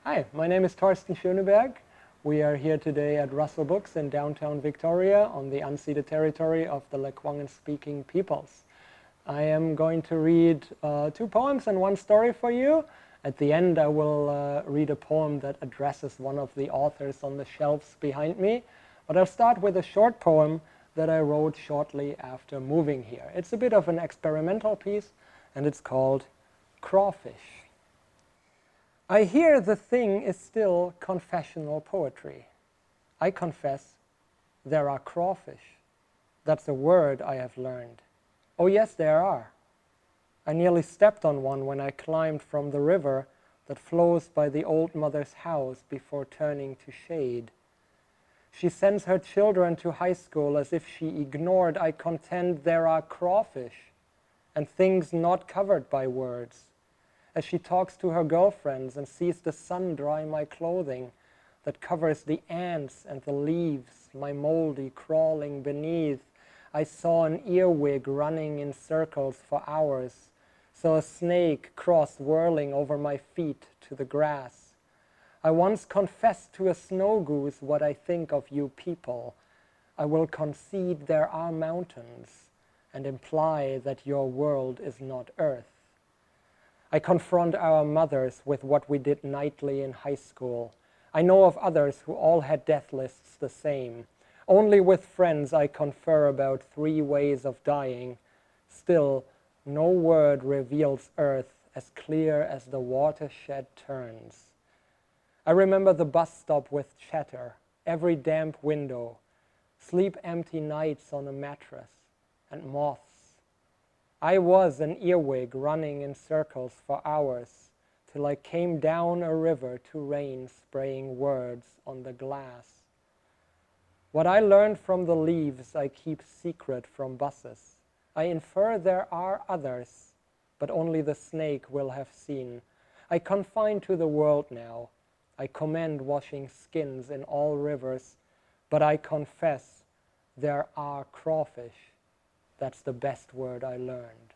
Hi, my name is Torsten Schoeneberg. We are here today at Russell Books in downtown Victoria on the unceded territory of the Lkwungen speaking peoples. I am going to read two poems and one story for you. At the end I will read a poem that addresses one of the authors on the shelves behind me. But I'll start with a short poem that I wrote shortly after moving here. It's a bit of an experimental piece and it's called Crawfish. I hear the thing is still confessional poetry. I confess there are crawfish. That's a word I have learned. Oh yes, there are. I nearly stepped on one when I climbed from the river that flows by the old mother's house before turning to shade. She sends her children to high school as if she ignored, I contend, there are crawfish and things not covered by words. As she talks to her girlfriends and sees the sun dry my clothing that covers the ants and the leaves, my moldy crawling beneath, I saw an earwig running in circles for hours, saw a snake cross whirling over my feet to the grass. I once confessed to a snow goose what I think of you people. I will concede there are mountains and imply that your world is not earth. I confront our mothers with what we did nightly in high school. I know of others who all had death lists the same. Only with friends I confer about 3 ways of dying. Still, no word reveals earth as clear as the watershed turns. I remember the bus stop with chatter, every damp window, sleep-empty nights on a mattress, and moths. I was an earwig running in circles for hours till I came down a river to rain spraying words on the glass. What I learned from the leaves I keep secret from buses. I infer there are others, but only the snake will have seen. I confine to the world now. I commend washing skins in all rivers, but I confess there are crawfish. That's the best word I learned.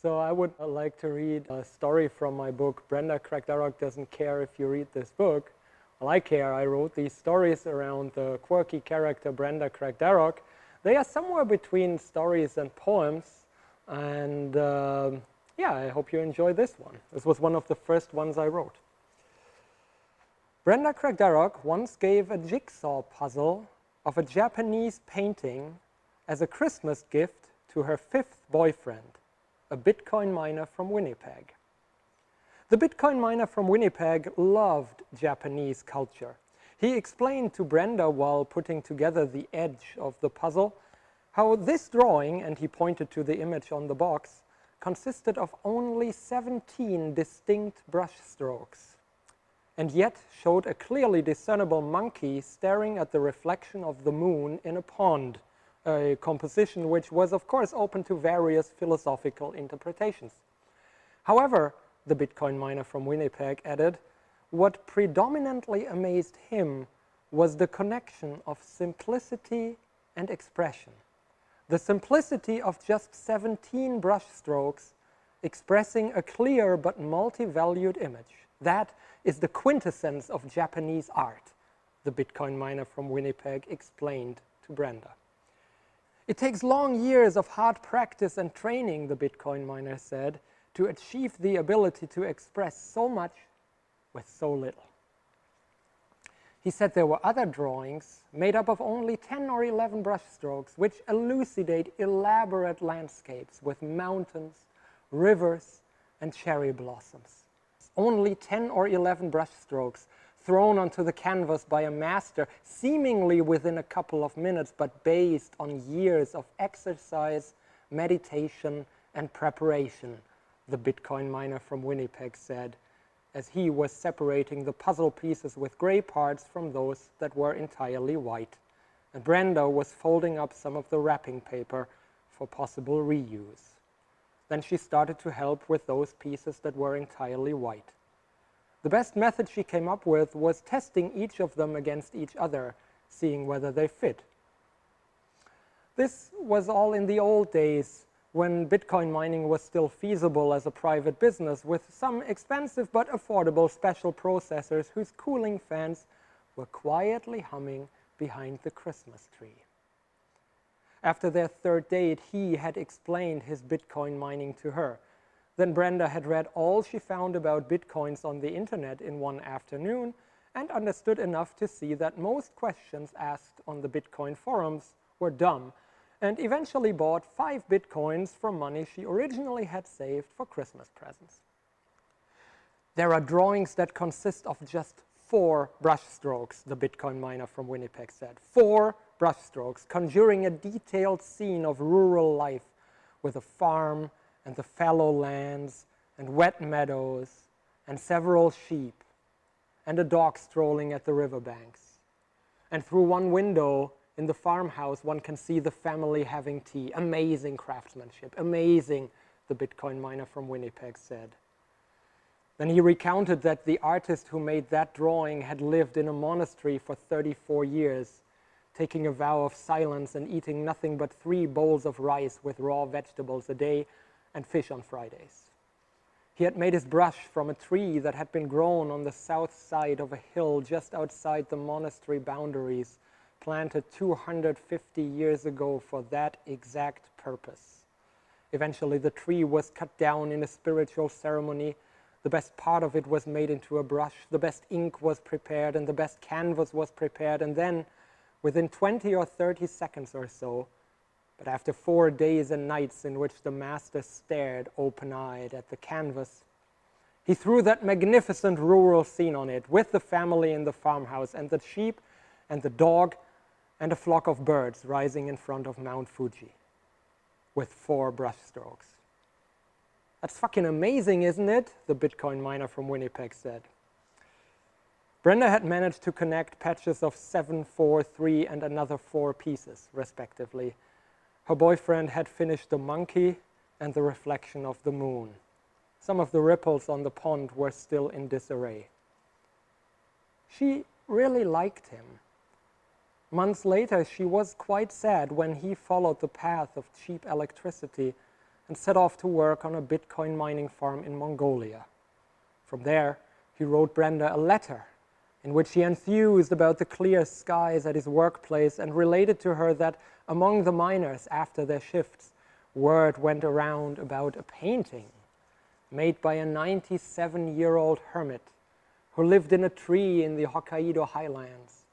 So I would like to read a story from my book, Brenda Craigdarroch Doesn't Care If You Read This Book. Well, I care. I wrote these stories around the quirky character Brenda Craigdarroch. They are somewhere between stories and poems. And yeah, I hope you enjoy this one. This was one of the first ones I wrote. Brenda Craigdarroch once gave a jigsaw puzzle of a Japanese painting as a Christmas gift to her 5th boyfriend, a Bitcoin miner from Winnipeg. The Bitcoin miner from Winnipeg loved Japanese culture. He explained to Brenda while putting together the edge of the puzzle how this drawing, and he pointed to the image on the box, consisted of only 17 distinct brush strokes, and yet showed a clearly discernible monkey staring at the reflection of the moon in a pond, a composition which was, of course, open to various philosophical interpretations. However, the Bitcoin miner from Winnipeg added, what predominantly amazed him was the connection of simplicity and expression. The simplicity of just 17 brush strokes expressing a clear but multi-valued image. That is the quintessence of Japanese art, the Bitcoin miner from Winnipeg explained to Brenda. It takes long years of hard practice and training, the Bitcoin miner said, to achieve the ability to express so much with so little. He said there were other drawings made up of only 10 or 11 brush strokes which elucidate elaborate landscapes with mountains, rivers, and cherry blossoms. Only 10 or 11 brush strokes thrown onto the canvas by a master, seemingly within a couple of minutes, but based on years of exercise, meditation, and preparation, the Bitcoin miner from Winnipeg said, as he was separating the puzzle pieces with gray parts from those that were entirely white. And Brenda was folding up some of the wrapping paper for possible reuse. Then she started to help with those pieces that were entirely white. The best method she came up with was testing each of them against each other, seeing whether they fit. This was all in the old days when Bitcoin mining was still feasible as a private business with some expensive but affordable special processors whose cooling fans were quietly humming behind the Christmas tree. After their third date, he had explained his Bitcoin mining to her. Then Brenda had read all she found about Bitcoins on the internet in one afternoon and understood enough to see that most questions asked on the Bitcoin forums were dumb, and eventually bought 5 Bitcoins from money she originally had saved for Christmas presents. There are drawings that consist of just 4 brushstrokes, the Bitcoin miner from Winnipeg said. 4 brushstrokes, conjuring a detailed scene of rural life with a farm and the fallow lands and wet meadows and several sheep and a dog strolling at the riverbanks. And through one window in the farmhouse, one can see the family having tea. Amazing craftsmanship, amazing, the Bitcoin miner from Winnipeg said. Then he recounted that the artist who made that drawing had lived in a monastery for 34 years, taking a vow of silence and eating nothing but 3 bowls of rice with raw vegetables a day and fish on Fridays. He had made his brush from a tree that had been grown on the south side of a hill just outside the monastery boundaries, planted 250 years ago for that exact purpose. Eventually, the tree was cut down in a spiritual ceremony. The best part of it was made into a brush, the best ink was prepared, and the best canvas was prepared, and then, within 20 or 30 seconds or so, but after 4 days and nights in which the master stared open-eyed at the canvas, he threw that magnificent rural scene on it, with the family in the farmhouse, and the sheep, and the dog, and a flock of birds rising in front of Mount Fuji, with 4 brushstrokes. That's fucking amazing, isn't it? The Bitcoin miner from Winnipeg said. Brenda had managed to connect patches of 7, 4, 3, and another 4 pieces, respectively. Her boyfriend had finished the monkey and the reflection of the moon. Some of the ripples on the pond were still in disarray. She really liked him. Months later, she was quite sad when he followed the path of cheap electricity and set off to work on a Bitcoin mining farm in Mongolia. From there, he wrote Brenda a letter in which he enthused about the clear skies at his workplace and related to her that among the miners after their shifts, word went around about a painting made by a 97-year-old hermit who lived in a tree in the Hokkaido highlands,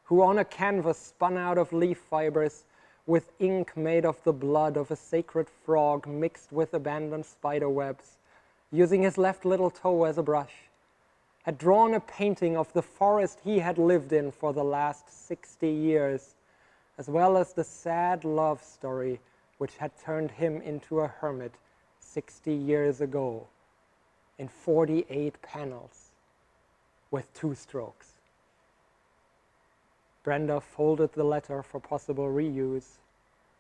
who on a canvas spun out of leaf fibers with ink made of the blood of a sacred frog mixed with abandoned spider webs, using his left little toe as a brush, had drawn a painting of the forest he had lived in for the last 60 years, as well as the sad love story which had turned him into a hermit 60 years ago, in 48 panels with 2 strokes. Brenda folded the letter for possible reuse,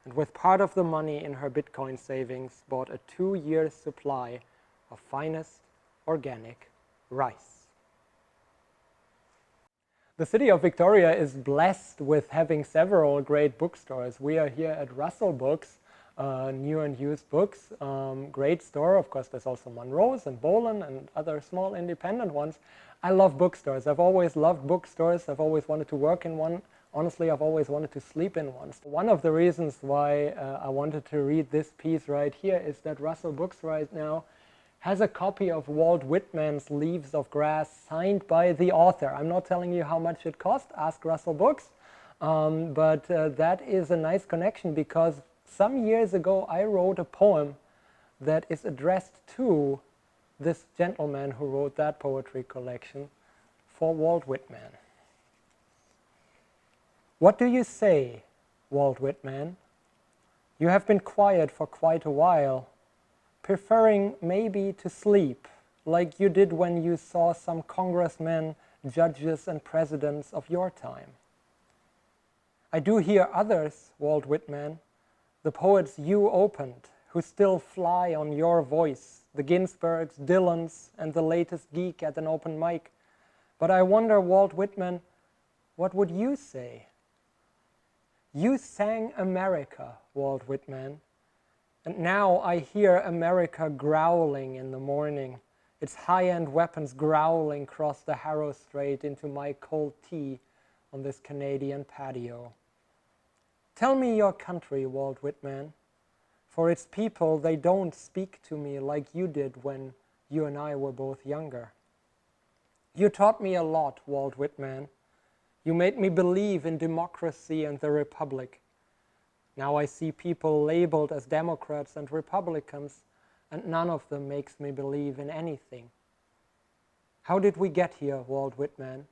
and with part of the money in her Bitcoin savings, bought a 2-year supply of finest organic rice. The city of Victoria is blessed with having several great bookstores. We are here at Russell Books, new and used books, great store. Of course, there's also Munro's and Boland and other small independent ones. I love bookstores. I've always loved bookstores. I've always wanted to work in one. Honestly, I've always wanted to sleep in one. One of the reasons why I wanted to read this piece right here is that Russell Books right now has a copy of Walt Whitman's Leaves of Grass signed by the author. I'm not telling you how much it cost, ask Russell Books, but that is a nice connection because some years ago I wrote a poem that is addressed to this gentleman who wrote that poetry collection for Walt Whitman. What do you say, Walt Whitman? You have been quiet for quite a while, preferring maybe to sleep, like you did when you saw some congressmen, judges, and presidents of your time. I do hear others, Walt Whitman, the poets you opened, who still fly on your voice, the Ginsbergs, Dylans, and the latest geek at an open mic. But I wonder, Walt Whitman, what would you say? You sang America, Walt Whitman. And now I hear America growling in the morning, its high-end weapons growling across the Harrow Strait into my cold tea on this Canadian patio. Tell me your country, Walt Whitman. For its people, they don't speak to me like you did when you and I were both younger. You taught me a lot, Walt Whitman. You made me believe in democracy and the Republic. Now I see people labeled as Democrats and Republicans, and none of them makes me believe in anything. How did we get here, Walt Whitman?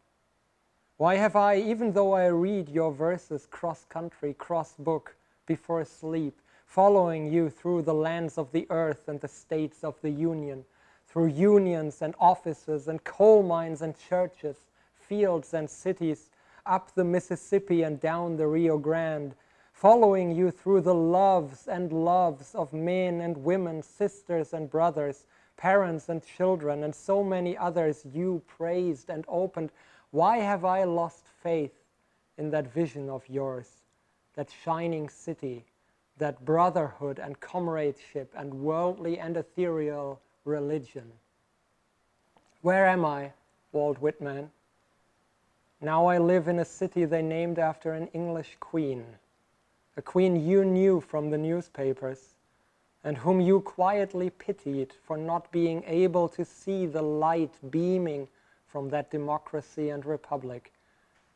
Why have I, even though I read your verses cross-country, cross-book, before sleep, following you through the lands of the earth and the states of the Union, through unions and offices and coal mines and churches, fields and cities, up the Mississippi and down the Rio Grande, following you through the loves and loves of men and women, sisters and brothers, parents and children, and so many others you praised and opened. Why have I lost faith in that vision of yours, that shining city, that brotherhood and comradeship and worldly and ethereal religion? Where am I, Walt Whitman? Now I live in a city they named after an English queen, a queen you knew from the newspapers, and whom you quietly pitied for not being able to see the light beaming from that democracy and republic,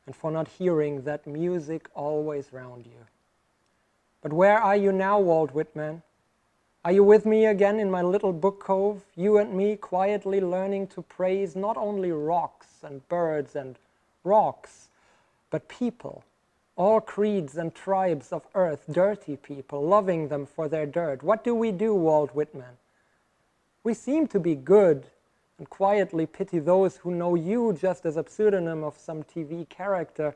and for not hearing that music always round you. But where are you now, Walt Whitman? Are you with me again in my little book cove, you and me quietly learning to praise not only rocks and birds and rocks, but people, all creeds and tribes of earth, dirty people, loving them for their dirt? What do we do, Walt Whitman? We seem to be good and quietly pity those who know you just as a pseudonym of some TV character.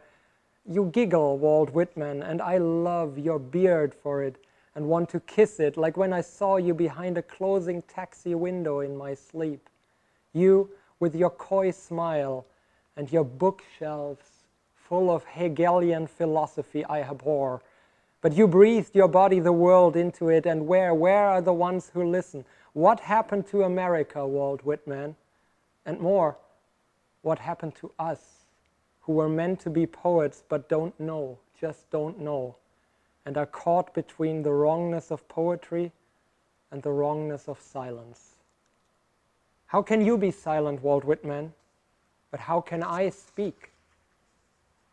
You giggle, Walt Whitman, and I love your beard for it and want to kiss it, like when I saw you behind a closing taxi window in my sleep. You, with your coy smile and your bookshelves full of Hegelian philosophy I abhor. But you breathed your body, the world, into it, and where are the ones who listen? What happened to America, Walt Whitman? And more, what happened to us, who were meant to be poets but don't know, just don't know, and are caught between the wrongness of poetry and the wrongness of silence? How can you be silent, Walt Whitman? But how can I speak?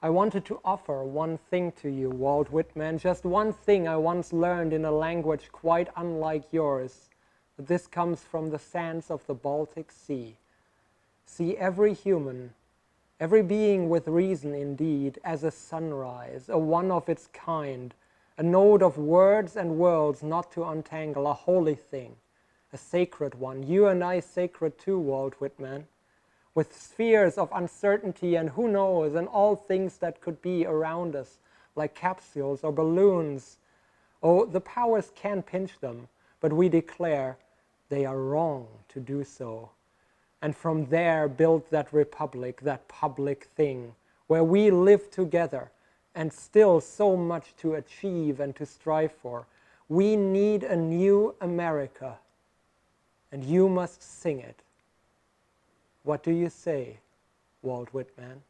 I wanted to offer one thing to you, Walt Whitman, just one thing I once learned in a language quite unlike yours. But this comes from the sands of the Baltic Sea. See every human, every being with reason indeed, as a sunrise, a one of its kind, a node of words and worlds not to untangle, a holy thing, a sacred one, you and I sacred too, Walt Whitman, with spheres of uncertainty and who knows, and all things that could be around us, like capsules or balloons. Oh, the powers can pinch them, but we declare they are wrong to do so. And from there build that republic, that public thing, where we live together, and still so much to achieve and to strive for. We need a new America, and you must sing it. What do you say, Walt Whitman?